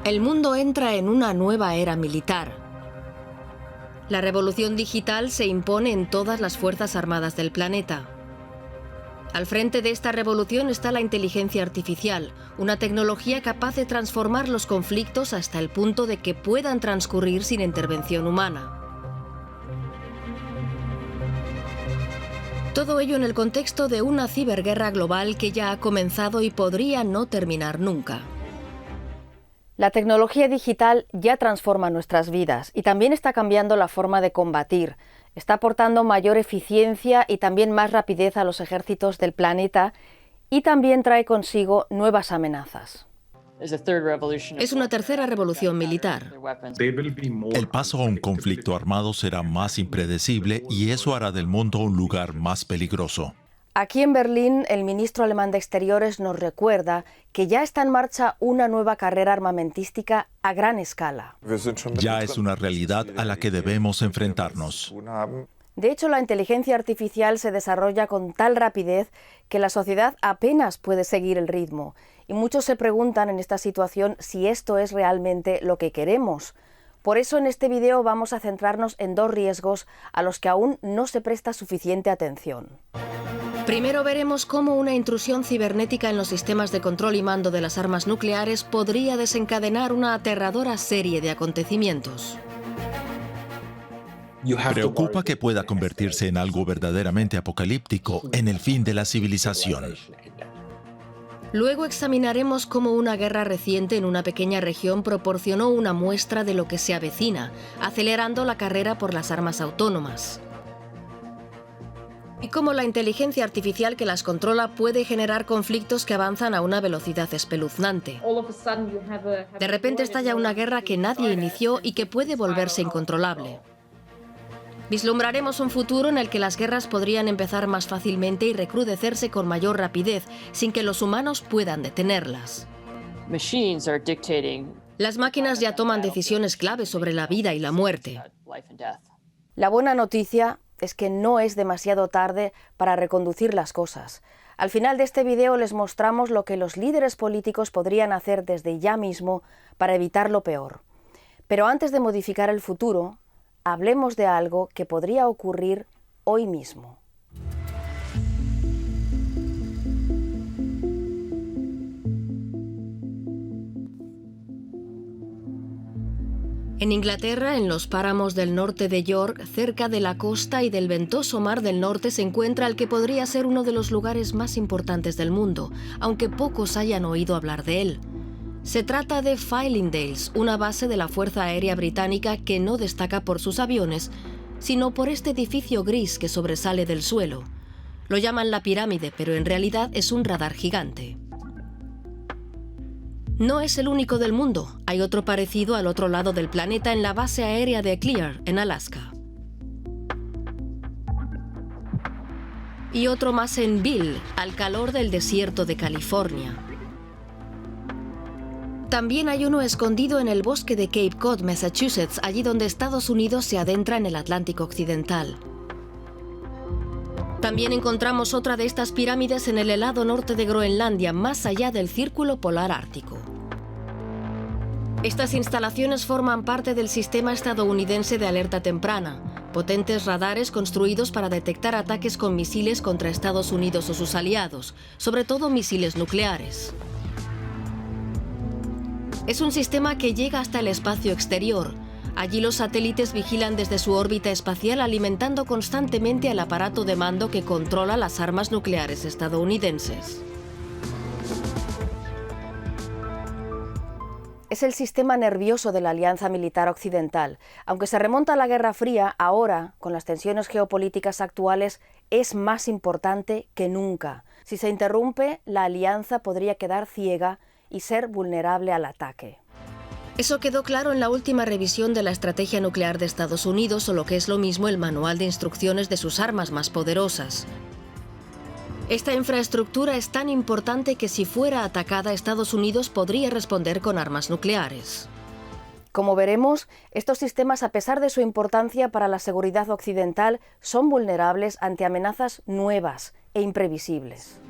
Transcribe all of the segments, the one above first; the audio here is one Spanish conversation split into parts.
El mundo entra en una nueva era militar. La revolución digital se impone en todas las fuerzas armadas del planeta. Al frente de esta revolución está la inteligencia artificial, una tecnología capaz de transformar los conflictos hasta el punto de que puedan transcurrir sin intervención humana. Todo ello en el contexto de una ciberguerra global que ya ha comenzado y podría no terminar nunca. La tecnología digital ya transforma nuestras vidas y también está cambiando la forma de combatir. Está aportando mayor eficiencia y también más rapidez a los ejércitos del planeta y también trae consigo nuevas amenazas. Es una tercera revolución militar. El paso a un conflicto armado será más impredecible y eso hará del mundo un lugar más peligroso. Aquí en Berlín, el ministro alemán de Exteriores nos recuerda que ya está en marcha una nueva carrera armamentística a gran escala. Ya es una realidad a la que debemos enfrentarnos. De hecho, la inteligencia artificial se desarrolla con tal rapidez que la sociedad apenas puede seguir el ritmo. Y muchos se preguntan en esta situación si esto es realmente lo que queremos. Por eso en este video vamos a centrarnos en dos riesgos a los que aún no se presta suficiente atención. Primero veremos cómo una intrusión cibernética en los sistemas de control y mando de las armas nucleares podría desencadenar una aterradora serie de acontecimientos. Preocupa que pueda convertirse en algo verdaderamente apocalíptico, en el fin de la civilización. Luego examinaremos cómo una guerra reciente en una pequeña región proporcionó una muestra de lo que se avecina, acelerando la carrera por las armas autónomas. Y cómo la inteligencia artificial que las controla puede generar conflictos que avanzan a una velocidad espeluznante. De repente estalla una guerra que nadie inició y que puede volverse incontrolable. Vislumbraremos un futuro en el que las guerras podrían empezar más fácilmente y recrudecerse con mayor rapidez, sin que los humanos puedan detenerlas. Las máquinas ya toman decisiones clave sobre la vida y la muerte. La buena noticia es que no es demasiado tarde para reconducir las cosas. Al final de este video les mostramos lo que los líderes políticos podrían hacer desde ya mismo para evitar lo peor. Pero antes de modificar el futuro, hablemos de algo que podría ocurrir hoy mismo. En Inglaterra, en los páramos del norte de York, cerca de la costa y del ventoso mar del norte, se encuentra el que podría ser uno de los lugares más importantes del mundo, aunque pocos hayan oído hablar de él. Se trata de Fylingdales, una base de la Fuerza Aérea Británica que no destaca por sus aviones, sino por este edificio gris que sobresale del suelo. Lo llaman la pirámide, pero en realidad es un radar gigante. No es el único del mundo. Hay otro parecido al otro lado del planeta en la base aérea de Clear, en Alaska. Y otro más en Beale, al calor del desierto de California. También hay uno escondido en el bosque de Cape Cod, Massachusetts, allí donde Estados Unidos se adentra en el Atlántico Occidental. También encontramos otra de estas pirámides en el helado norte de Groenlandia, más allá del Círculo Polar Ártico. Estas instalaciones forman parte del sistema estadounidense de alerta temprana, potentes radares construidos para detectar ataques con misiles contra Estados Unidos o sus aliados, sobre todo misiles nucleares. Es un sistema que llega hasta el espacio exterior. Allí los satélites vigilan desde su órbita espacial, alimentando constantemente al aparato de mando que controla las armas nucleares estadounidenses. Es el sistema nervioso de la Alianza Militar Occidental. Aunque se remonta a la Guerra Fría, ahora, con las tensiones geopolíticas actuales, es más importante que nunca. Si se interrumpe, la alianza podría quedar ciega y ser vulnerable al ataque. Eso quedó claro en la última revisión de la estrategia nuclear de Estados Unidos, o lo que es lo mismo, el manual de instrucciones de sus armas más poderosas. Esta infraestructura es tan importante que si fuera atacada, Estados Unidos podría responder con armas nucleares. Como veremos, estos sistemas, a pesar de su importancia para la seguridad occidental, son vulnerables ante amenazas nuevas e imprevisibles.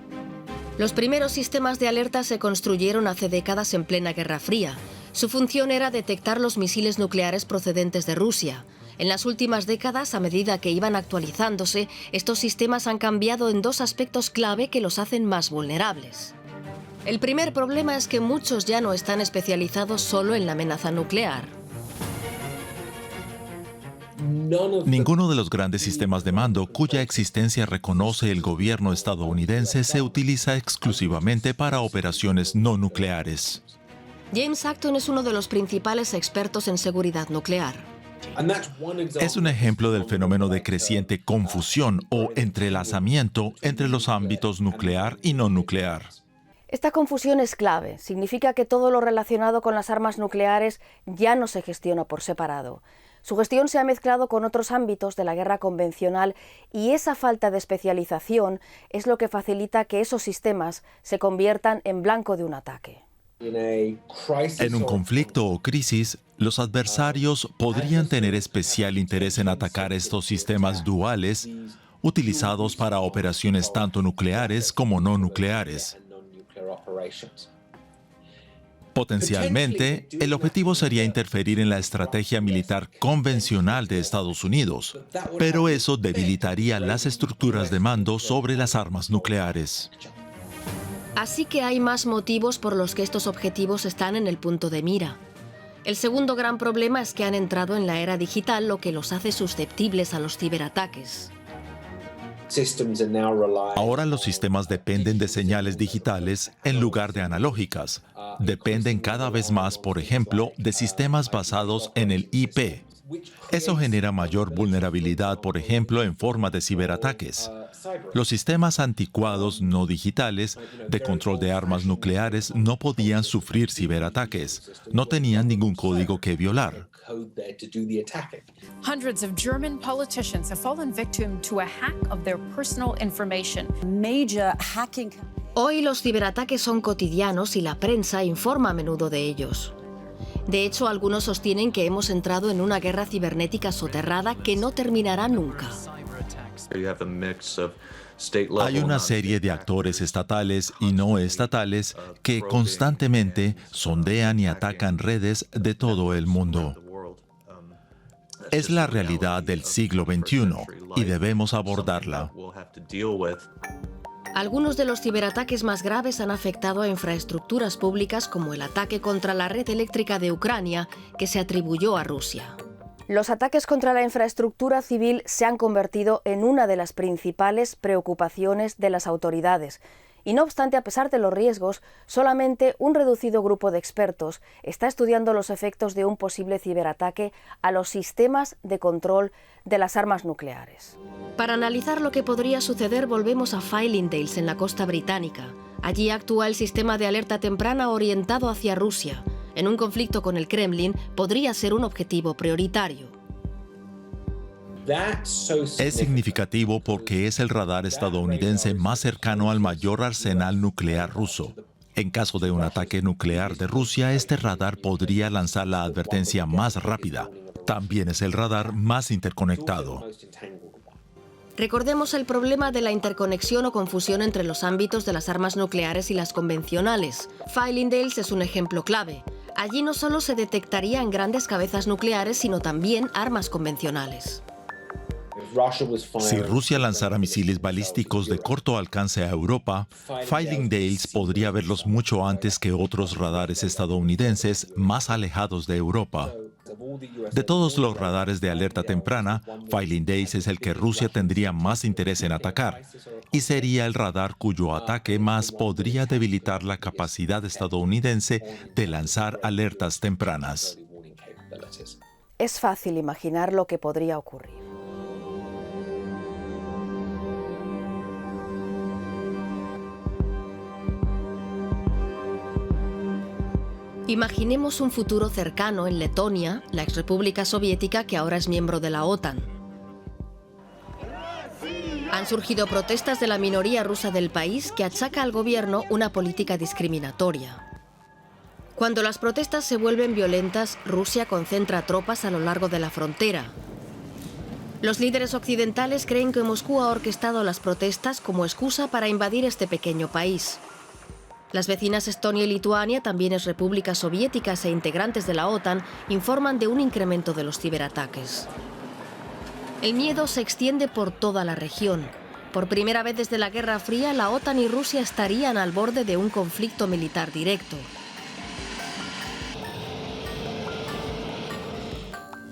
Los primeros sistemas de alerta se construyeron hace décadas en plena Guerra Fría. Su función era detectar los misiles nucleares procedentes de Rusia. En las últimas décadas, a medida que iban actualizándose, estos sistemas han cambiado en dos aspectos clave que los hacen más vulnerables. El primer problema es que muchos ya no están especializados solo en la amenaza nuclear. Ninguno de los grandes sistemas de mando cuya existencia reconoce el gobierno estadounidense se utiliza exclusivamente para operaciones no nucleares. James Acton es uno de los principales expertos en seguridad nuclear. Es un ejemplo del fenómeno de creciente confusión o entrelazamiento entre los ámbitos nuclear y no nuclear. Esta confusión es clave. Significa que todo lo relacionado con las armas nucleares ya no se gestiona por separado. Su gestión se ha mezclado con otros ámbitos de la guerra convencional y esa falta de especialización es lo que facilita que esos sistemas se conviertan en blanco de un ataque. En un conflicto o crisis, los adversarios podrían tener especial interés en atacar estos sistemas duales utilizados para operaciones tanto nucleares como no nucleares. Potencialmente, el objetivo sería interferir en la estrategia militar convencional de Estados Unidos, pero eso debilitaría las estructuras de mando sobre las armas nucleares. Así que hay más motivos por los que estos objetivos están en el punto de mira. El segundo gran problema es que han entrado en la era digital, lo que los hace susceptibles a los ciberataques. Ahora los sistemas dependen de señales digitales en lugar de analógicas. Dependen cada vez más, por ejemplo, de sistemas basados en el IP. Eso genera mayor vulnerabilidad, por ejemplo, en forma de ciberataques. Los sistemas anticuados no digitales de control de armas nucleares no podían sufrir ciberataques. No tenían ningún código que violar. Hundreds of German politicians have fallen victim to a hack of their personal information. Major hacking. Hoy los ciberataques son cotidianos y la prensa informa a menudo de ellos. De hecho, algunos sostienen que hemos entrado en una guerra cibernética soterrada que no terminará nunca. Hay una serie de actores estatales y no estatales que constantemente sondean y atacan redes de todo el mundo. Es la realidad del siglo XXI y debemos abordarla. Algunos de los ciberataques más graves han afectado a infraestructuras públicas, como el ataque contra la red eléctrica de Ucrania, que se atribuyó a Rusia. Los ataques contra la infraestructura civil se han convertido en una de las principales preocupaciones de las autoridades. Y no obstante, a pesar de los riesgos, solamente un reducido grupo de expertos está estudiando los efectos de un posible ciberataque a los sistemas de control de las armas nucleares. Para analizar lo que podría suceder, volvemos a Fylingdales, en la costa británica. Allí actúa el sistema de alerta temprana orientado hacia Rusia. En un conflicto con el Kremlin, podría ser un objetivo prioritario. Es significativo porque es el radar estadounidense más cercano al mayor arsenal nuclear ruso. En caso de un ataque nuclear de Rusia, este radar podría lanzar la advertencia más rápida. También es el radar más interconectado. Recordemos el problema de la interconexión o confusión entre los ámbitos de las armas nucleares y las convencionales. Fylingdales es un ejemplo clave. Allí no solo se detectarían grandes cabezas nucleares, sino también armas convencionales. Si Rusia lanzara misiles balísticos de corto alcance a Europa, Fylingdales podría verlos mucho antes que otros radares estadounidenses más alejados de Europa. De todos los radares de alerta temprana, Fylingdales es el que Rusia tendría más interés en atacar, y sería el radar cuyo ataque más podría debilitar la capacidad estadounidense de lanzar alertas tempranas. Es fácil imaginar lo que podría ocurrir. Imaginemos un futuro cercano en Letonia, la exrepública soviética que ahora es miembro de la OTAN. Han surgido protestas de la minoría rusa del país que achaca al gobierno una política discriminatoria. Cuando las protestas se vuelven violentas, Rusia concentra tropas a lo largo de la frontera. Los líderes occidentales creen que Moscú ha orquestado las protestas como excusa para invadir este pequeño país. Las vecinas Estonia y Lituania, también repúblicas soviéticas e integrantes de la OTAN, informan de un incremento de los ciberataques. El miedo se extiende por toda la región. Por primera vez desde la Guerra Fría, la OTAN y Rusia estarían al borde de un conflicto militar directo.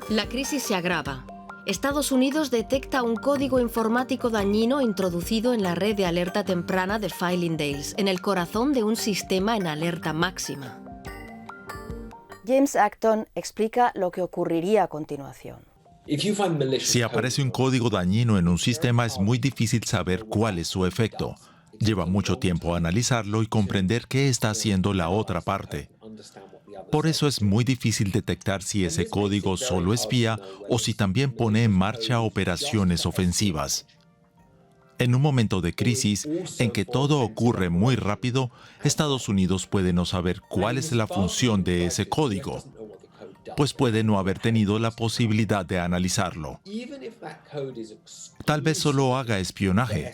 La crisis se agrava. Estados Unidos detecta un código informático dañino introducido en la red de alerta temprana de Fillingdales, en el corazón de un sistema en alerta máxima. James Acton explica lo que ocurriría a continuación. Si aparece un código dañino en un sistema, es muy difícil saber cuál es su efecto. Lleva mucho tiempo analizarlo y comprender qué está haciendo la otra parte. Por eso es muy difícil detectar si ese código solo espía o si también pone en marcha operaciones ofensivas. En un momento de crisis, en que todo ocurre muy rápido, Estados Unidos puede no saber cuál es la función de ese código, pues puede no haber tenido la posibilidad de analizarlo. Tal vez solo haga espionaje,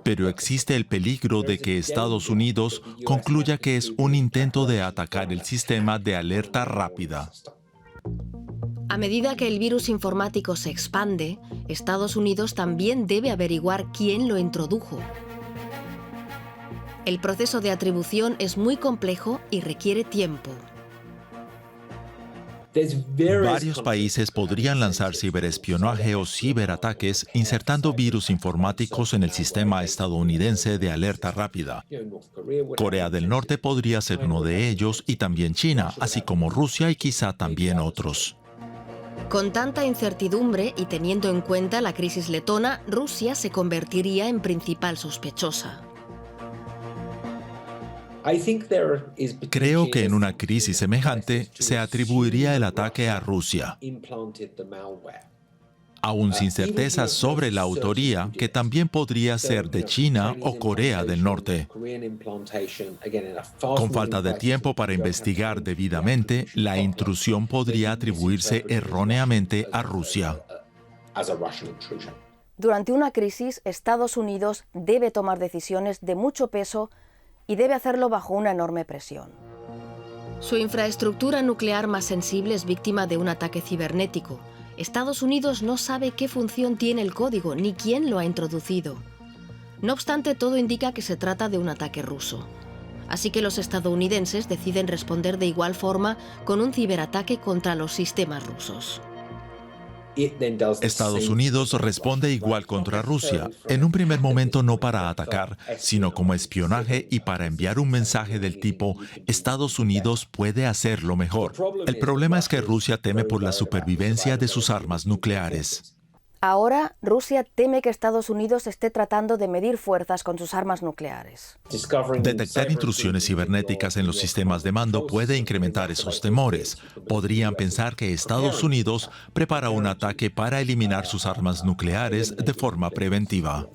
pero existe el peligro de que Estados Unidos concluya que es un intento de atacar el sistema de alerta rápida. A medida que el virus informático se expande, Estados Unidos también debe averiguar quién lo introdujo. El proceso de atribución es muy complejo y requiere tiempo. Varios países podrían lanzar ciberespionaje o ciberataques insertando virus informáticos en el sistema estadounidense de alerta rápida. Corea del Norte podría ser uno de ellos y también China, así como Rusia y quizá también otros. Con tanta incertidumbre y teniendo en cuenta la crisis letona, Rusia se convertiría en principal sospechosa. Creo que en una crisis semejante se atribuiría el ataque a Rusia, aún sin certezas sobre la autoría, que también podría ser de China o Corea del Norte. Con falta de tiempo para investigar debidamente, la intrusión podría atribuirse erróneamente a Rusia. Durante una crisis, Estados Unidos debe tomar decisiones de mucho peso y debe hacerlo bajo una enorme presión. Su infraestructura nuclear más sensible es víctima de un ataque cibernético. Estados Unidos no sabe qué función tiene el código ni quién lo ha introducido. No obstante, todo indica que se trata de un ataque ruso. Así que los estadounidenses deciden responder de igual forma con un ciberataque contra los sistemas rusos. Estados Unidos responde igual contra Rusia, en un primer momento no para atacar, sino como espionaje y para enviar un mensaje del tipo «Estados Unidos puede hacerlo mejor». El problema es que Rusia teme por la supervivencia de sus armas nucleares. Ahora, Rusia teme que Estados Unidos esté tratando de medir fuerzas con sus armas nucleares. Detectar intrusiones cibernéticas en los sistemas de mando puede incrementar esos temores. Podrían pensar que Estados Unidos prepara un ataque para eliminar sus armas nucleares de forma preventiva.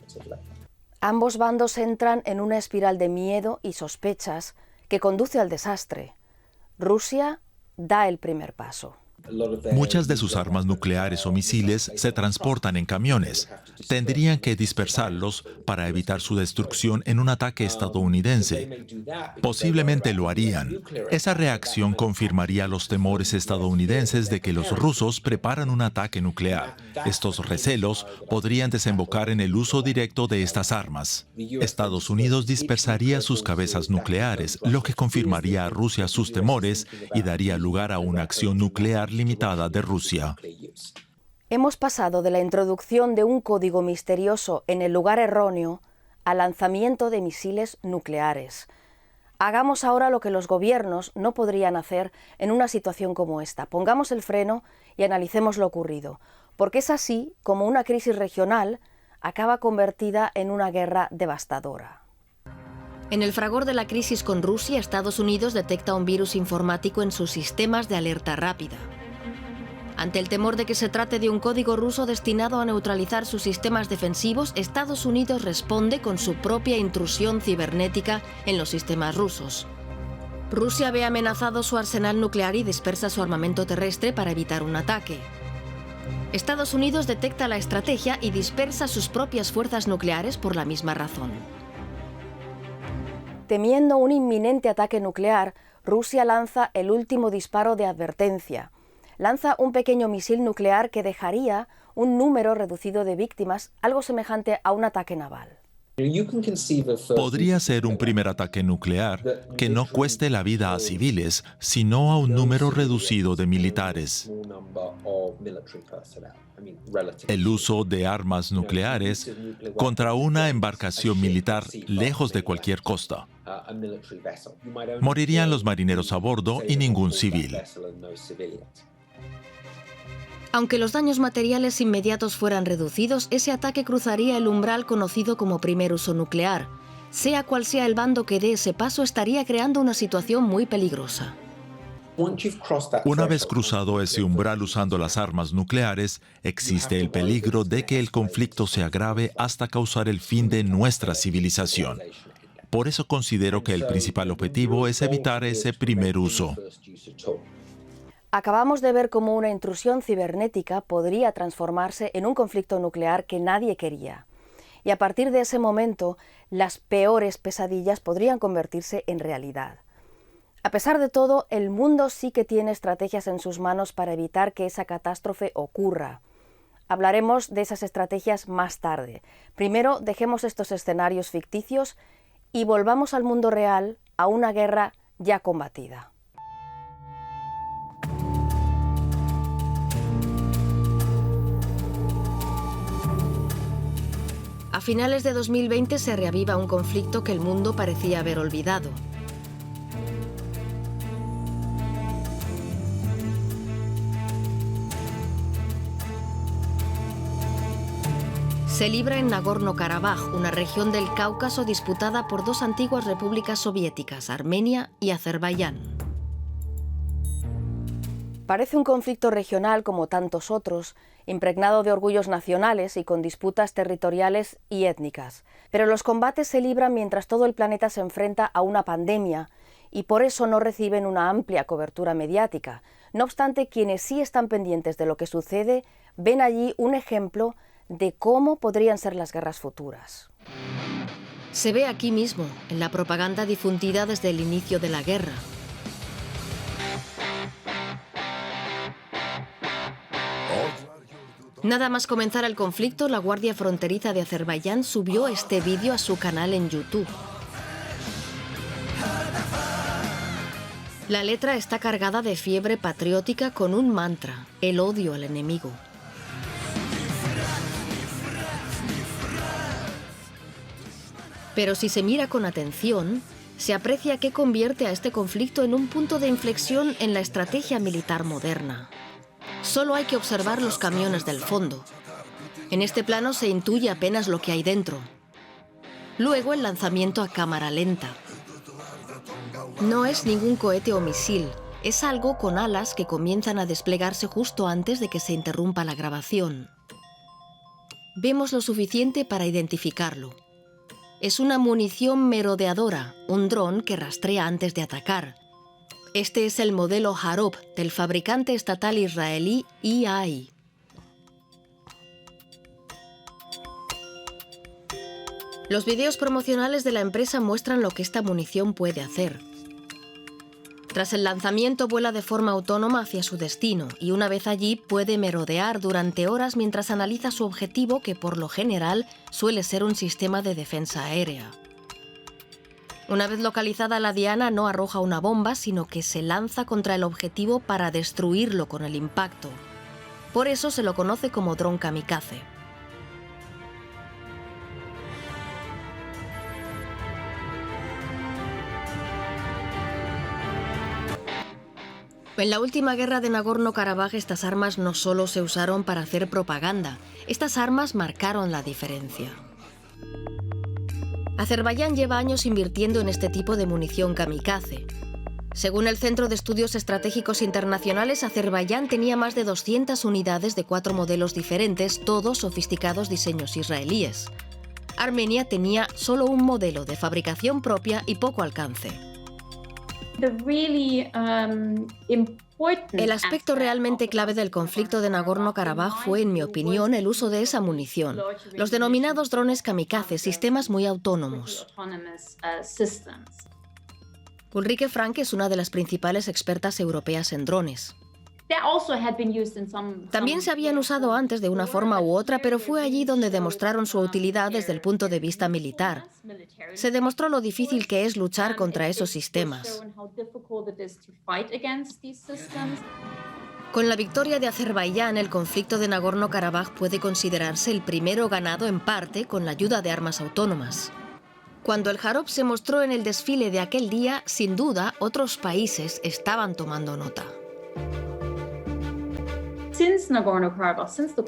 Ambos bandos entran en una espiral de miedo y sospechas que conduce al desastre. Rusia da el primer paso. Muchas de sus armas nucleares o misiles se transportan en camiones. Tendrían que dispersarlos para evitar su destrucción en un ataque estadounidense. Posiblemente lo harían. Esa reacción confirmaría los temores estadounidenses de que los rusos preparan un ataque nuclear. Estos recelos podrían desembocar en el uso directo de estas armas. Estados Unidos dispersaría sus cabezas nucleares, lo que confirmaría a Rusia sus temores y daría lugar a una acción nuclear limitada de Rusia. Hemos pasado de la introducción de un código misterioso en el lugar erróneo al lanzamiento de misiles nucleares. Hagamos ahora lo que los gobiernos no podrían hacer en una situación como esta. Pongamos el freno y analicemos lo ocurrido, porque es así como una crisis regional acaba convertida en una guerra devastadora. En el fragor de la crisis con Rusia, Estados Unidos detecta un virus informático en sus sistemas de alerta rápida. Ante el temor de que se trate de un código ruso destinado a neutralizar sus sistemas defensivos, Estados Unidos responde con su propia intrusión cibernética en los sistemas rusos. Rusia ve amenazado su arsenal nuclear y dispersa su armamento terrestre para evitar un ataque. Estados Unidos detecta la estrategia y dispersa sus propias fuerzas nucleares por la misma razón. Temiendo un inminente ataque nuclear, Rusia lanza el último disparo de advertencia. Lanza un pequeño misil nuclear que dejaría un número reducido de víctimas, algo semejante a un ataque naval. Podría ser un primer ataque nuclear que no cueste la vida a civiles, sino a un número reducido de militares. El uso de armas nucleares contra una embarcación militar lejos de cualquier costa. Morirían los marineros a bordo y ningún civil. Aunque los daños materiales inmediatos fueran reducidos, ese ataque cruzaría el umbral conocido como primer uso nuclear. Sea cual sea el bando que dé ese paso, estaría creando una situación muy peligrosa. Una vez cruzado ese umbral usando las armas nucleares, existe el peligro de que el conflicto se agrave hasta causar el fin de nuestra civilización. Por eso considero que el principal objetivo es evitar ese primer uso. Acabamos de ver cómo una intrusión cibernética podría transformarse en un conflicto nuclear que nadie quería. Y a partir de ese momento, las peores pesadillas podrían convertirse en realidad. A pesar de todo, el mundo sí que tiene estrategias en sus manos para evitar que esa catástrofe ocurra. Hablaremos de esas estrategias más tarde. Primero, dejemos estos escenarios ficticios y volvamos al mundo real, a una guerra ya combatida. A finales de 2020 se reaviva un conflicto que el mundo parecía haber olvidado. Se libra en Nagorno-Karabaj, una región del Cáucaso disputada por dos antiguas repúblicas soviéticas, Armenia y Azerbaiyán. Parece un conflicto regional como tantos otros, impregnado de orgullos nacionales y con disputas territoriales y étnicas. Pero los combates se libran mientras todo el planeta se enfrenta a una pandemia y por eso no reciben una amplia cobertura mediática. No obstante, quienes sí están pendientes de lo que sucede ven allí un ejemplo de cómo podrían ser las guerras futuras. Se ve aquí mismo, en la propaganda difundida desde el inicio de la guerra. Nada más comenzar el conflicto, la Guardia Fronteriza de Azerbaiyán subió este vídeo a su canal en YouTube. La letra está cargada de fiebre patriótica con un mantra, el odio al enemigo. Pero si se mira con atención, se aprecia que convierte a este conflicto en un punto de inflexión en la estrategia militar moderna. Solo hay que observar los camiones del fondo. En este plano se intuye apenas lo que hay dentro. Luego el lanzamiento a cámara lenta. No es ningún cohete o misil, es algo con alas que comienzan a desplegarse justo antes de que se interrumpa la grabación. Vemos lo suficiente para identificarlo. Es una munición merodeadora, un dron que rastrea antes de atacar. Este es el modelo Harop del fabricante estatal israelí EI. Los videos promocionales de la empresa muestran lo que esta munición puede hacer. Tras el lanzamiento vuela de forma autónoma hacia su destino y una vez allí puede merodear durante horas mientras analiza su objetivo, que por lo general suele ser un sistema de defensa aérea. Una vez localizada la diana, no arroja una bomba, sino que se lanza contra el objetivo para destruirlo con el impacto. Por eso se lo conoce como dron kamikaze. En la última guerra de Nagorno-Karabaj, estas armas no solo se usaron para hacer propaganda, estas armas marcaron la diferencia. Azerbaiyán lleva años invirtiendo en este tipo de munición kamikaze. Según el Centro de Estudios Estratégicos Internacionales, Azerbaiyán tenía más de 200 unidades de 4 modelos diferentes, todos sofisticados diseños israelíes. Armenia tenía solo un modelo de fabricación propia y poco alcance. El aspecto realmente clave del conflicto de Nagorno-Karabaj fue, en mi opinión, el uso de esa munición, los denominados drones kamikaze, sistemas muy autónomos. Ulrike Frank es una de las principales expertas europeas en drones. También se habían usado antes de una forma u otra, pero fue allí donde demostraron su utilidad desde el punto de vista militar. Se demostró lo difícil que es luchar contra esos sistemas. Con la victoria de Azerbaiyán, el conflicto de Nagorno-Karabaj puede considerarse el primero ganado en parte con la ayuda de armas autónomas. Cuando el Harop se mostró en el desfile de aquel día, sin duda, otros países estaban tomando nota.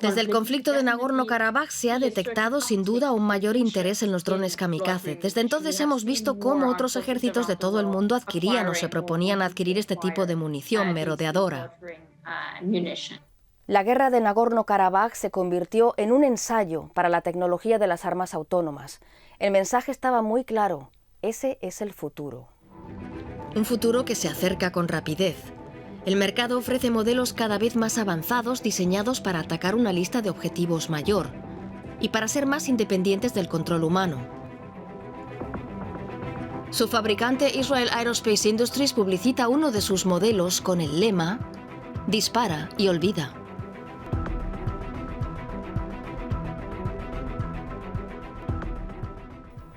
Desde el conflicto de Nagorno-Karabaj se ha detectado sin duda un mayor interés en los drones kamikaze. Desde entonces hemos visto cómo otros ejércitos de todo el mundo adquirían o se proponían adquirir este tipo de munición merodeadora. La guerra de Nagorno-Karabaj se convirtió en un ensayo para la tecnología de las armas autónomas. El mensaje estaba muy claro: ese es el futuro. Un futuro que se acerca con rapidez. El mercado ofrece modelos cada vez más avanzados diseñados para atacar una lista de objetivos mayor y para ser más independientes del control humano. Su fabricante Israel Aerospace Industries publicita uno de sus modelos con el lema «Dispara y olvida».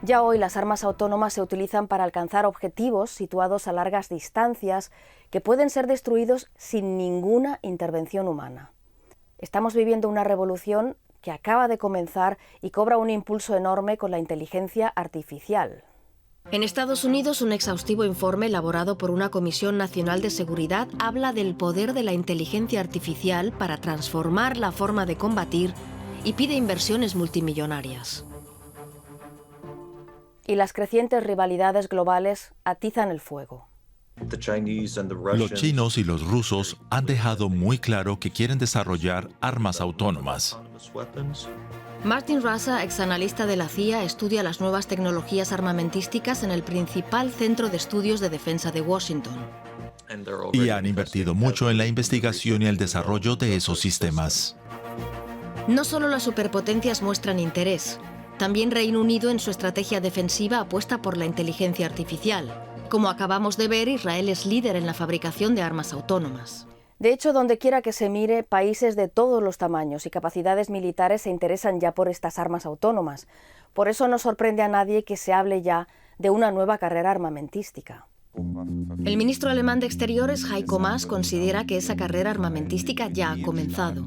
Ya hoy las armas autónomas se utilizan para alcanzar objetivos situados a largas distancias que pueden ser destruidos sin ninguna intervención humana. Estamos viviendo una revolución que acaba de comenzar y cobra un impulso enorme con la inteligencia artificial. En Estados Unidos, un exhaustivo informe elaborado por una Comisión Nacional de Seguridad habla del poder de la inteligencia artificial para transformar la forma de combatir y pide inversiones multimillonarias. Y las crecientes rivalidades globales atizan el fuego. Los chinos y los rusos han dejado muy claro que quieren desarrollar armas autónomas. Martin Rasa, exanalista de la CIA, estudia las nuevas tecnologías armamentísticas en el principal centro de estudios de defensa de Washington. Y han invertido mucho en la investigación y el desarrollo de esos sistemas. No solo las superpotencias muestran interés. También Reino Unido en su estrategia defensiva apuesta por la inteligencia artificial. Como acabamos de ver, Israel es líder en la fabricación de armas autónomas. De hecho, donde quiera que se mire, países de todos los tamaños y capacidades militares se interesan ya por estas armas autónomas. Por eso no sorprende a nadie que se hable ya de una nueva carrera armamentística. El ministro alemán de Exteriores, Heiko Maas, considera que esa carrera armamentística ya ha comenzado.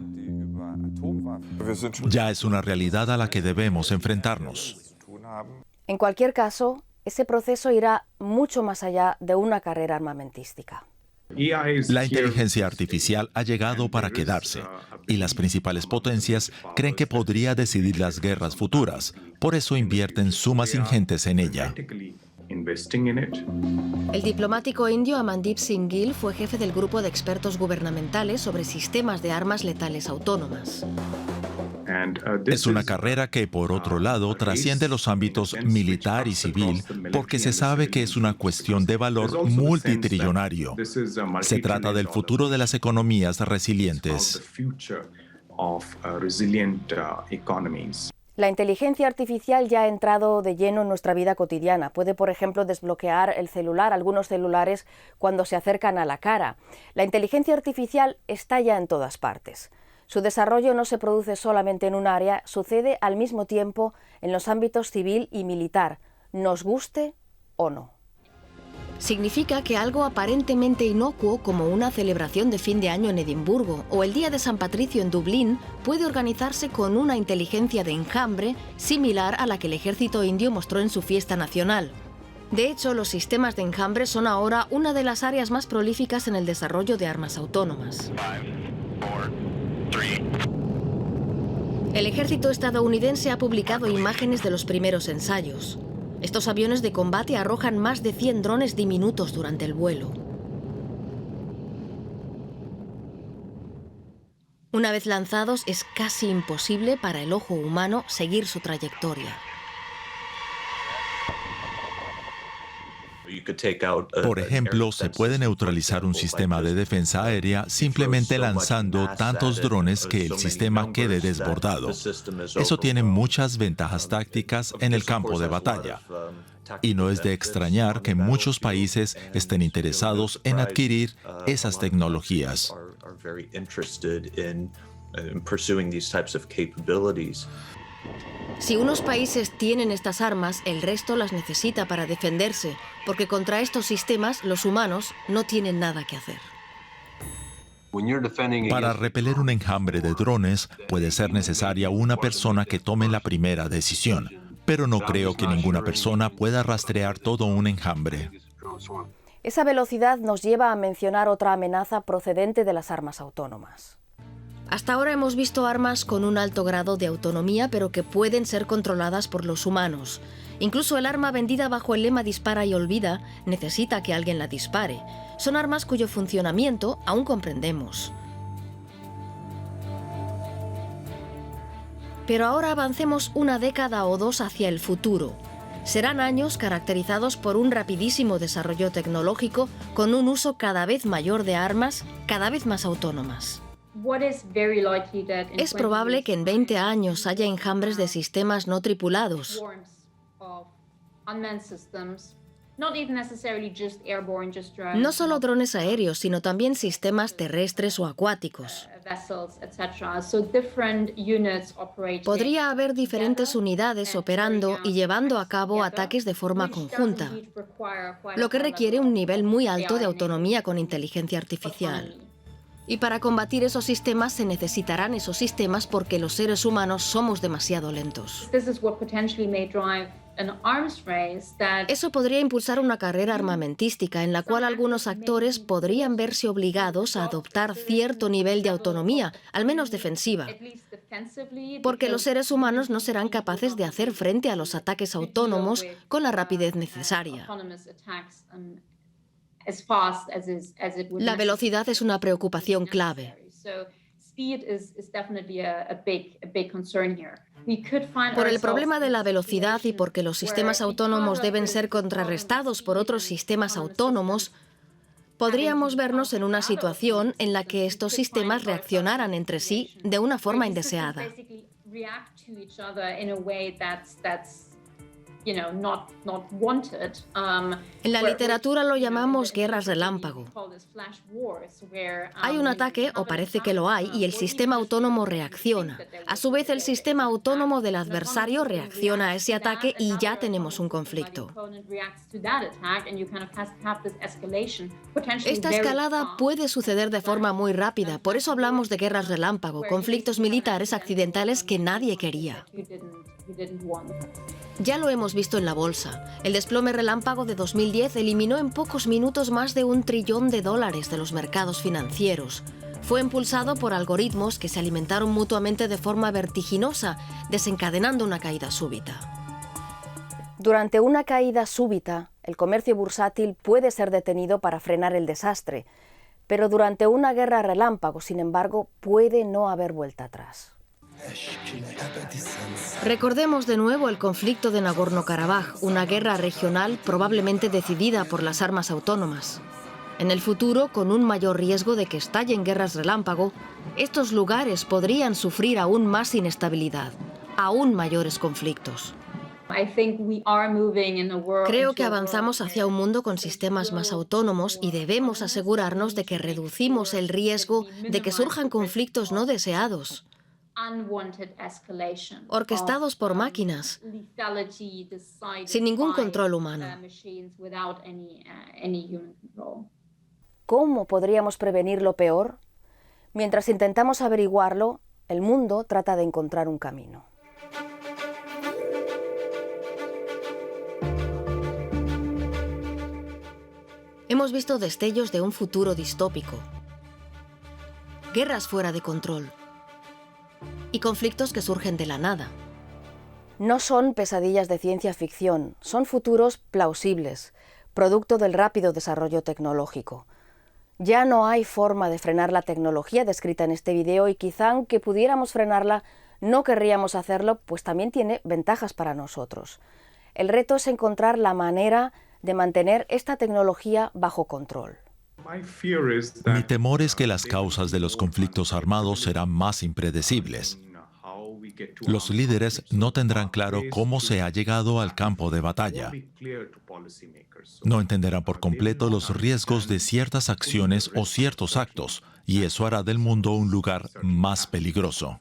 Ya es una realidad a la que debemos enfrentarnos. En cualquier caso, ese proceso irá mucho más allá de una carrera armamentística. La inteligencia artificial ha llegado para quedarse y las principales potencias creen que podría decidir las guerras futuras. Por eso invierten sumas ingentes en ella. El diplomático indio Amandeep Singh Gill fue jefe del grupo de expertos gubernamentales sobre sistemas de armas letales autónomas. Es una carrera que, por otro lado, trasciende los ámbitos militar y civil porque se sabe que es una cuestión de valor multitrillonario. Se trata del futuro de las economías resilientes. La inteligencia artificial ya ha entrado de lleno en nuestra vida cotidiana. Puede, por ejemplo, desbloquear el celular, algunos celulares, cuando se acercan a la cara. La inteligencia artificial está ya en todas partes. Su desarrollo no se produce solamente en un área, sucede al mismo tiempo en los ámbitos civil y militar, nos guste o no. Significa que algo aparentemente inocuo como una celebración de fin de año en Edimburgo o el Día de San Patricio en Dublín puede organizarse con una inteligencia de enjambre similar a la que el ejército indio mostró en su fiesta nacional. De hecho, los sistemas de enjambre son ahora una de las áreas más prolíficas en el desarrollo de armas autónomas. 5, 4, 3. El ejército estadounidense ha publicado imágenes de los primeros ensayos. Estos aviones de combate arrojan más de 100 drones diminutos durante el vuelo. Una vez lanzados, es casi imposible para el ojo humano seguir su trayectoria. Por ejemplo, se puede neutralizar un sistema de defensa aérea simplemente lanzando tantos drones que el sistema quede desbordado. Eso tiene muchas ventajas tácticas en el campo de batalla. Y no es de extrañar que muchos países estén interesados en adquirir esas tecnologías. Si unos países tienen estas armas, el resto las necesita para defenderse, porque contra estos sistemas los humanos no tienen nada que hacer. Para repeler un enjambre de drones puede ser necesaria una persona que tome la primera decisión, pero no creo que ninguna persona pueda rastrear todo un enjambre. Esa velocidad nos lleva a mencionar otra amenaza procedente de las armas autónomas. Hasta ahora hemos visto armas con un alto grado de autonomía, pero que pueden ser controladas por los humanos. Incluso el arma vendida bajo el lema dispara y olvida necesita que alguien la dispare. Son armas cuyo funcionamiento aún comprendemos. Pero ahora avancemos una década o dos hacia el futuro. Serán años caracterizados por un rapidísimo desarrollo tecnológico con un uso cada vez mayor de armas, cada vez más autónomas. Es probable que en 20 años haya enjambres de sistemas no tripulados. No solo drones aéreos, sino también sistemas terrestres o acuáticos. Podría haber diferentes unidades operando y llevando a cabo ataques de forma conjunta, lo que requiere un nivel muy alto de autonomía con inteligencia artificial. Y para combatir esos sistemas se necesitarán esos sistemas porque los seres humanos somos demasiado lentos. Eso podría impulsar una carrera armamentística en la cual algunos actores podrían verse obligados a adoptar cierto nivel de autonomía, al menos defensiva, porque los seres humanos no serán capaces de hacer frente a los ataques autónomos con la rapidez necesaria. La velocidad es una preocupación clave. Por el problema de la velocidad y porque los sistemas autónomos deben ser contrarrestados por otros sistemas autónomos, podríamos vernos en una situación en la que estos sistemas reaccionaran entre sí de una forma indeseada. En la literatura lo llamamos guerras relámpago. Hay un ataque, o parece que lo hay, y el sistema autónomo reacciona. A su vez, el sistema autónomo del adversario reacciona a ese ataque y ya tenemos un conflicto. Esta escalada puede suceder de forma muy rápida, por eso hablamos de guerras relámpago, conflictos militares accidentales que nadie quería. Ya lo hemos visto en la bolsa. El desplome relámpago de 2010 eliminó en pocos minutos más de $1 trillón de los mercados financieros. Fue impulsado por algoritmos que se alimentaron mutuamente de forma vertiginosa, desencadenando una caída súbita. Durante una caída súbita, el comercio bursátil puede ser detenido para frenar el desastre, pero durante una guerra relámpago, sin embargo, puede no haber vuelta atrás. Recordemos de nuevo el conflicto de Nagorno-Karabaj, una guerra regional probablemente decidida por las armas autónomas. En el futuro, con un mayor riesgo de que estallen guerras relámpago, estos lugares podrían sufrir aún más inestabilidad, aún mayores conflictos. Creo que avanzamos hacia un mundo con sistemas más autónomos y debemos asegurarnos de que reducimos el riesgo de que surjan conflictos no deseados, orquestados por máquinas, sin ningún control humano. ¿Cómo podríamos prevenir lo peor? Mientras intentamos averiguarlo, el mundo trata de encontrar un camino. Hemos visto destellos de un futuro distópico, guerras fuera de control y conflictos que surgen de la nada. No son pesadillas de ciencia ficción, son futuros plausibles, producto del rápido desarrollo tecnológico. Ya no hay forma de frenar la tecnología descrita en este video y quizá aunque pudiéramos frenarla, no querríamos hacerlo, pues también tiene ventajas para nosotros. El reto es encontrar la manera de mantener esta tecnología bajo control. Mi temor es que las causas de los conflictos armados serán más impredecibles. Los líderes no tendrán claro cómo se ha llegado al campo de batalla. No entenderán por completo los riesgos de ciertas acciones o ciertos actos, y eso hará del mundo un lugar más peligroso.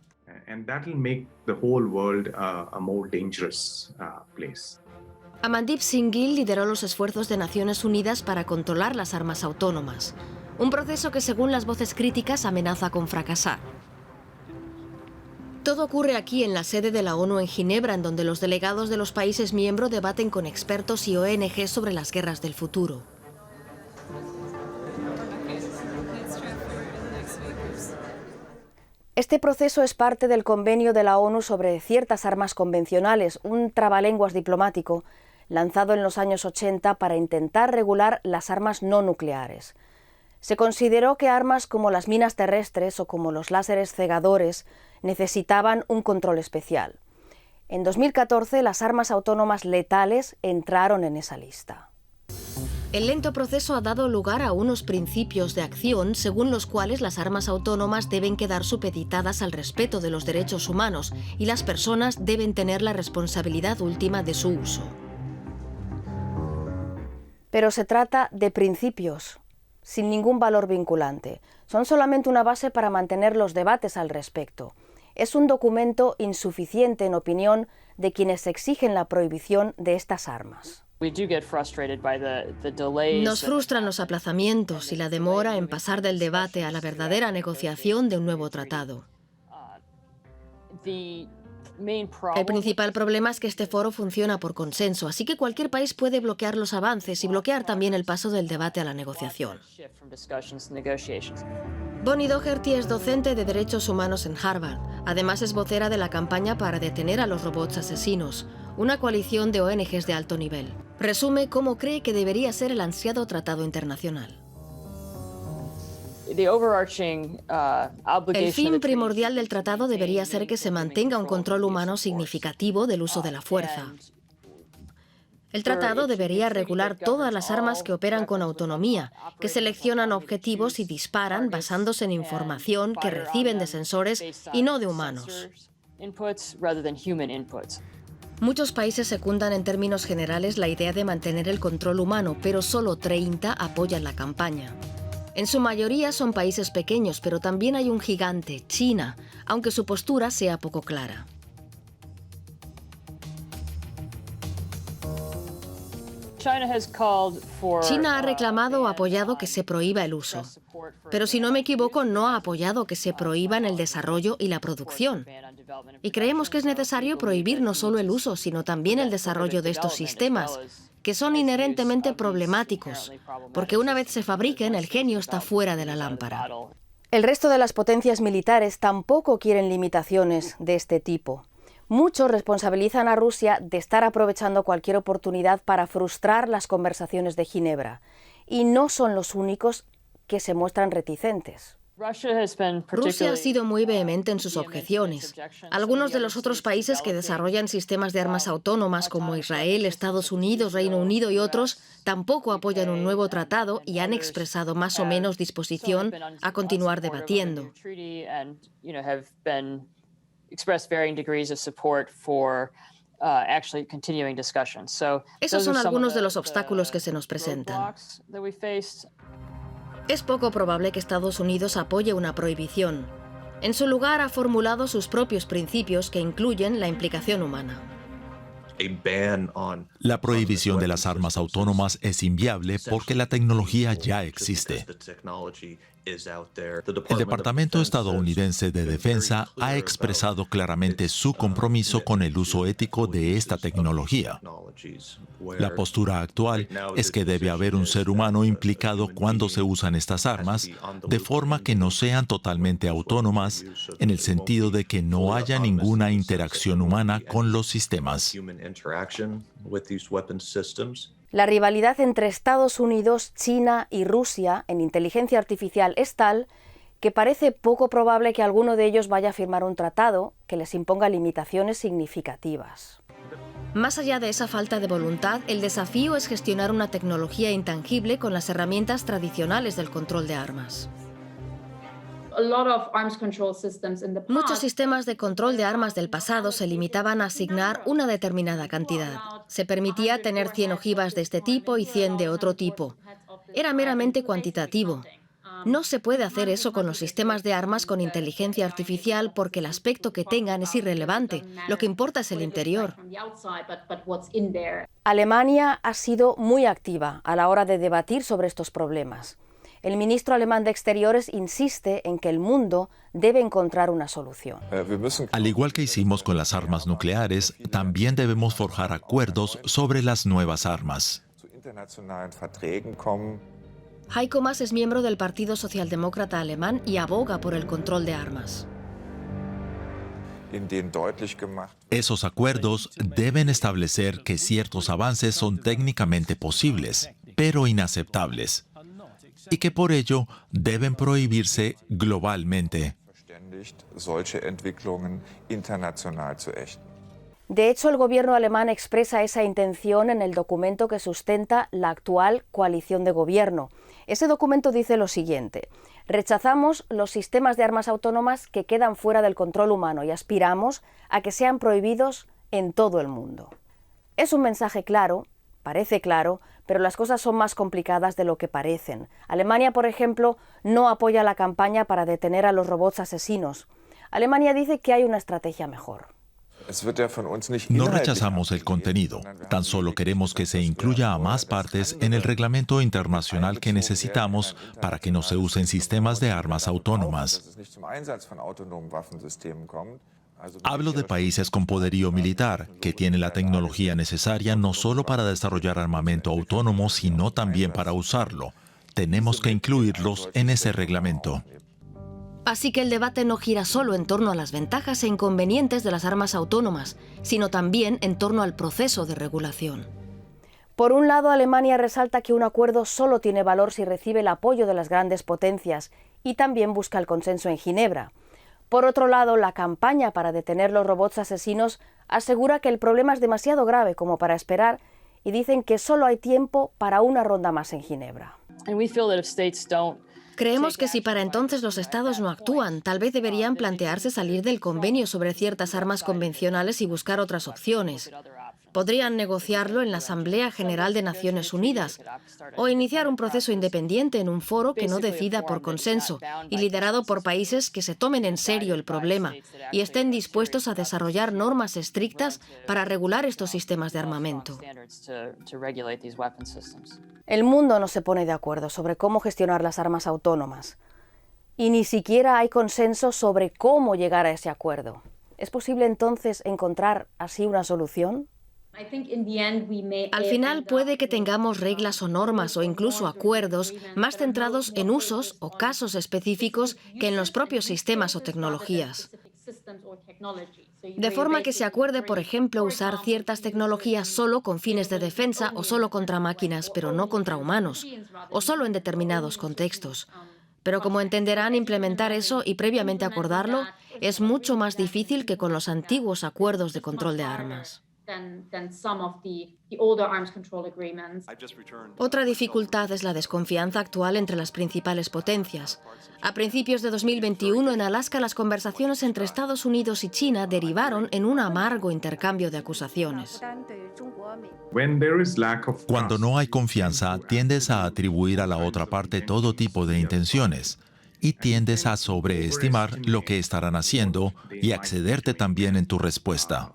Amandeep Singh Gill lideró los esfuerzos de Naciones Unidas para controlar las armas autónomas, un proceso que, según las voces críticas, amenaza con fracasar. Todo ocurre aquí en la sede de la ONU en Ginebra, en donde los delegados de los países miembros debaten con expertos y ONG sobre las guerras del futuro. Este proceso es parte del convenio de la ONU sobre ciertas armas convencionales, un trabalenguas diplomático lanzado en los años 80 para intentar regular las armas no nucleares. Se consideró que armas como las minas terrestres o como los láseres cegadores necesitaban un control especial. En 2014, las armas autónomas letales entraron en esa lista. El lento proceso ha dado lugar a unos principios de acción según los cuales las armas autónomas deben quedar supeditadas al respeto de los derechos humanos y las personas deben tener la responsabilidad última de su uso. Pero se trata de principios, sin ningún valor vinculante. Son solamente una base para mantener los debates al respecto. Es un documento insuficiente, en opinión de quienes exigen la prohibición de estas armas. Nos frustran los aplazamientos y la demora en pasar del debate a la verdadera negociación de un nuevo tratado. El principal problema es que este foro funciona por consenso, así que cualquier país puede bloquear los avances y bloquear también el paso del debate a la negociación. Bonnie Doherty es docente de Derechos Humanos en Harvard. Además es vocera de la campaña para detener a los robots asesinos, una coalición de ONGs de alto nivel. Resume cómo cree que debería ser el ansiado tratado internacional. El fin primordial del tratado debería ser que se mantenga un control humano significativo del uso de la fuerza. El tratado debería regular todas las armas que operan con autonomía, que seleccionan objetivos y disparan basándose en información que reciben de sensores y no de humanos. Muchos países secundan en términos generales la idea de mantener el control humano, pero solo 30 apoyan la campaña. En su mayoría son países pequeños, pero también hay un gigante, China, aunque su postura sea poco clara. China ha reclamado o apoyado que se prohíba el uso, pero si no me equivoco, no ha apoyado que se prohíban el desarrollo y la producción. Y creemos que es necesario prohibir no solo el uso, sino también el desarrollo de estos sistemas, que son inherentemente problemáticos, porque una vez se fabriquen, el genio está fuera de la lámpara. El resto de las potencias militares tampoco quieren limitaciones de este tipo. Muchos responsabilizan a Rusia de estar aprovechando cualquier oportunidad para frustrar las conversaciones de Ginebra, y no son los únicos que se muestran reticentes. Rusia ha sido muy vehemente en sus objeciones. Algunos de los otros países que desarrollan sistemas de armas autónomas, como Israel, Estados Unidos, Reino Unido y otros, tampoco apoyan un nuevo tratado y han expresado más o menos disposición a continuar debatiendo. Esos son algunos de los obstáculos que se nos presentan. Es poco probable que Estados Unidos apoye una prohibición. En su lugar, ha formulado sus propios principios que incluyen la implicación humana. La prohibición de las armas autónomas es inviable porque la tecnología ya existe. El Departamento estadounidense de Defensa ha expresado claramente su compromiso con el uso ético de esta tecnología. La postura actual es que debe haber un ser humano implicado cuando se usan estas armas, de forma que no sean totalmente autónomas, en el sentido de que no haya ninguna interacción humana con los sistemas. La rivalidad entre Estados Unidos, China y Rusia en inteligencia artificial es tal que parece poco probable que alguno de ellos vaya a firmar un tratado que les imponga limitaciones significativas. Más allá de esa falta de voluntad, el desafío es gestionar una tecnología intangible con las herramientas tradicionales del control de armas. Muchos sistemas de control de armas del pasado se limitaban a asignar una determinada cantidad. Se permitía tener 100 ojivas de este tipo y 100 de otro tipo. Era meramente cuantitativo. No se puede hacer eso con los sistemas de armas con inteligencia artificial porque el aspecto que tengan es irrelevante. Lo que importa es el interior. Alemania ha sido muy activa a la hora de debatir sobre estos problemas. El ministro alemán de Exteriores insiste en que el mundo debe encontrar una solución. Al igual que hicimos con las armas nucleares, también debemos forjar acuerdos sobre las nuevas armas. Heiko Maas es miembro del Partido Socialdemócrata Alemán y aboga por el control de armas. Esos acuerdos deben establecer que ciertos avances son técnicamente posibles, pero inaceptables, y que por ello deben prohibirse globalmente. De hecho, el gobierno alemán expresa esa intención en el documento que sustenta la actual coalición de gobierno. Ese documento dice lo siguiente: rechazamos los sistemas de armas autónomas que quedan fuera del control humano y aspiramos a que sean prohibidos en todo el mundo. Es un mensaje claro, parece claro, pero las cosas son más complicadas de lo que parecen. Alemania, por ejemplo, no apoya la campaña para detener a los robots asesinos. Alemania dice que hay una estrategia mejor. No rechazamos el contenido, tan solo queremos que se incluya a más partes en el reglamento internacional que necesitamos para que no se usen sistemas de armas autónomas. Hablo de países con poderío militar, que tienen la tecnología necesaria no solo para desarrollar armamento autónomo, sino también para usarlo. Tenemos que incluirlos en ese reglamento. Así que el debate no gira solo en torno a las ventajas e inconvenientes de las armas autónomas, sino también en torno al proceso de regulación. Por un lado, Alemania resalta que un acuerdo solo tiene valor si recibe el apoyo de las grandes potencias y también busca el consenso en Ginebra. Por otro lado, la campaña para detener los robots asesinos asegura que el problema es demasiado grave como para esperar y dicen que solo hay tiempo para una ronda más en Ginebra. Creemos que si para entonces los Estados no actúan, tal vez deberían plantearse salir del convenio sobre ciertas armas convencionales y buscar otras opciones. Podrían negociarlo en la Asamblea General de Naciones Unidas o iniciar un proceso independiente en un foro que no decida por consenso y liderado por países que se tomen en serio el problema y estén dispuestos a desarrollar normas estrictas para regular estos sistemas de armamento. El mundo no se pone de acuerdo sobre cómo gestionar las armas autónomas y ni siquiera hay consenso sobre cómo llegar a ese acuerdo. ¿Es posible entonces encontrar así una solución? Al final puede que tengamos reglas o normas o incluso acuerdos más centrados en usos o casos específicos que en los propios sistemas o tecnologías. De forma que se acuerde, por ejemplo, usar ciertas tecnologías solo con fines de defensa o solo contra máquinas, pero no contra humanos, o solo en determinados contextos. Pero como entenderán, implementar eso y previamente acordarlo es mucho más difícil que con los antiguos acuerdos de control de armas. Otra dificultad es la desconfianza actual entre las principales potencias. A principios de 2021, en Alaska, las conversaciones entre Estados Unidos y China derivaron en un amargo intercambio de acusaciones. Cuando no hay confianza, tiendes a atribuir a la otra parte todo tipo de intenciones y tiendes a sobreestimar lo que estarán haciendo y excederte también en tu respuesta.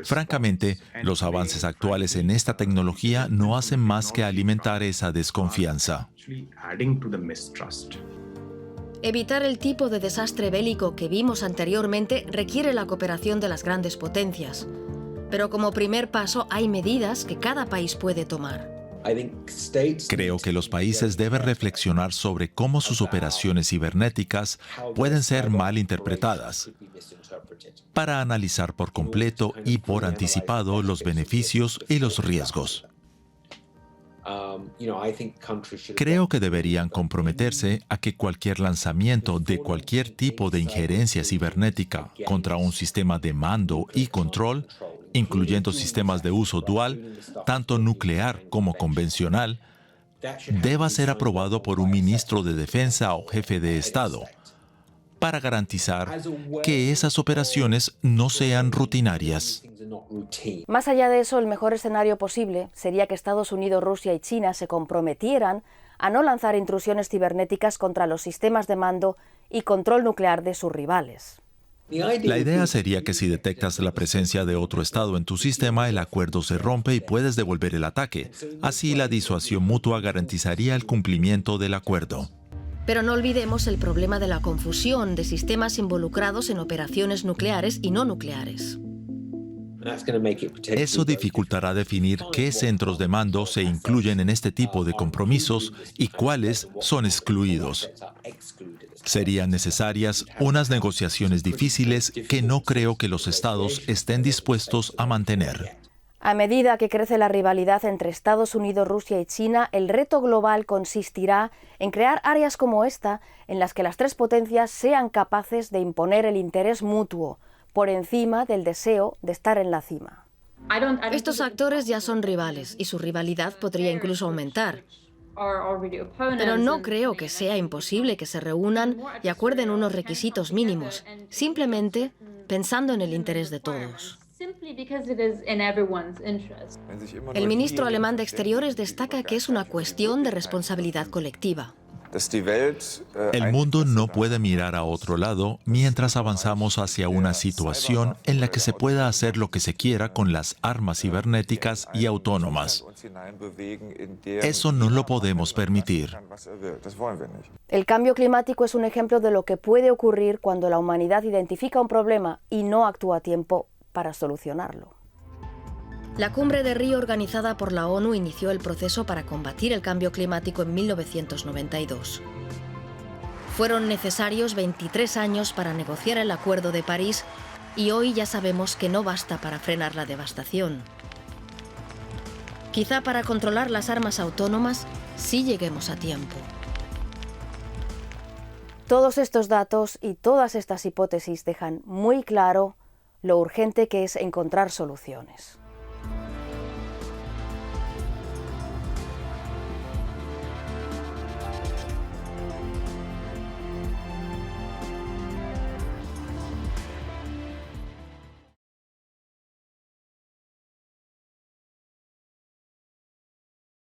Francamente, los avances actuales en esta tecnología no hacen más que alimentar esa desconfianza. Evitar el tipo de desastre bélico que vimos anteriormente requiere la cooperación de las grandes potencias. Pero como primer paso hay medidas que cada país puede tomar. Creo que los países deben reflexionar sobre cómo sus operaciones cibernéticas pueden ser mal interpretadas, para analizar por completo y por anticipado los beneficios y los riesgos. Creo que deberían comprometerse a que cualquier lanzamiento de cualquier tipo de injerencia cibernética contra un sistema de mando y control, incluyendo sistemas de uso dual, tanto nuclear como convencional, deba ser aprobado por un ministro de Defensa o jefe de Estado, para garantizar que esas operaciones no sean rutinarias. Más allá de eso, el mejor escenario posible sería que Estados Unidos, Rusia y China se comprometieran a no lanzar intrusiones cibernéticas contra los sistemas de mando y control nuclear de sus rivales. La idea sería que si detectas la presencia de otro estado en tu sistema, el acuerdo se rompe y puedes devolver el ataque. Así, la disuasión mutua garantizaría el cumplimiento del acuerdo. Pero no olvidemos el problema de la confusión de sistemas involucrados en operaciones nucleares y no nucleares. Eso dificultará definir qué centros de mando se incluyen en este tipo de compromisos y cuáles son excluidos. Serían necesarias unas negociaciones difíciles que no creo que los estados estén dispuestos a mantener. A medida que crece la rivalidad entre Estados Unidos, Rusia y China, el reto global consistirá en crear áreas como esta en las que las tres potencias sean capaces de imponer el interés mutuo por encima del deseo de estar en la cima. Estos actores ya son rivales y su rivalidad podría incluso aumentar. Pero no creo que sea imposible que se reúnan y acuerden unos requisitos mínimos, simplemente pensando en el interés de todos. El ministro alemán de Exteriores destaca que es una cuestión de responsabilidad colectiva. El mundo no puede mirar a otro lado mientras avanzamos hacia una situación en la que se pueda hacer lo que se quiera con las armas cibernéticas y autónomas. Eso no lo podemos permitir. El cambio climático es un ejemplo de lo que puede ocurrir cuando la humanidad identifica un problema y no actúa a tiempo para solucionarlo. La Cumbre de Río organizada por la ONU inició el proceso para combatir el cambio climático en 1992. Fueron necesarios 23 años para negociar el Acuerdo de París y hoy ya sabemos que no basta para frenar la devastación. Quizá para controlar las armas autónomas sí lleguemos a tiempo. Todos estos datos y todas estas hipótesis dejan muy claro lo urgente que es encontrar soluciones.